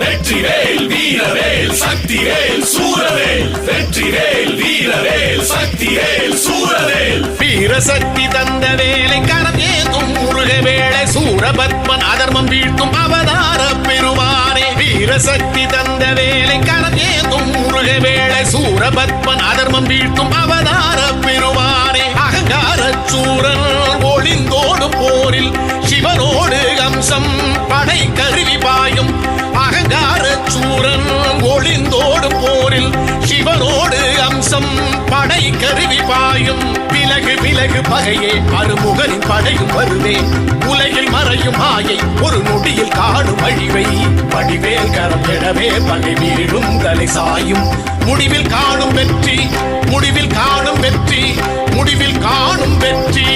வெற்றிவேல் வீரவேல் சக்திவேல் சூரவேல் வெற்றிவேல் வீரவேல் சக்திவேல் சூரவேல் வீரசக்தி தந்த வேலை கரம் ஏந்தும் முருக வேளை சூரபத்மன் அதர்மம் வீழ்த்தும் அவதார பெருமானே வீரசக்தி தந்த வேலை கரம் ஏந்தும் முருக வேளை சூரபத்மன் அதர்மம் வீழ்த்தும் அவதார பெருமானே அகங்கார சூரன் ஒளிந்தோடும் போரில் சிவனோடு அம்சம் படை கருவி பாயும் அகங்கார சூரன் ஒளிந்தோடும் போரில் சிவனோடு அம்சம் படை கருவி பாயும் விலகு விலகு பகையே அருமுகனின் படையும் வருவே உலகில் மறையும் மாயை ஒரு நொடியில் காணும் அழிவை வடிவேல் கரம் எழவே பகை வீழும் தலை சாயும் முடிவில் காணும் வெற்றி முடிவில் காணும் வெற்றி முடிவில் காணும் வெற்றி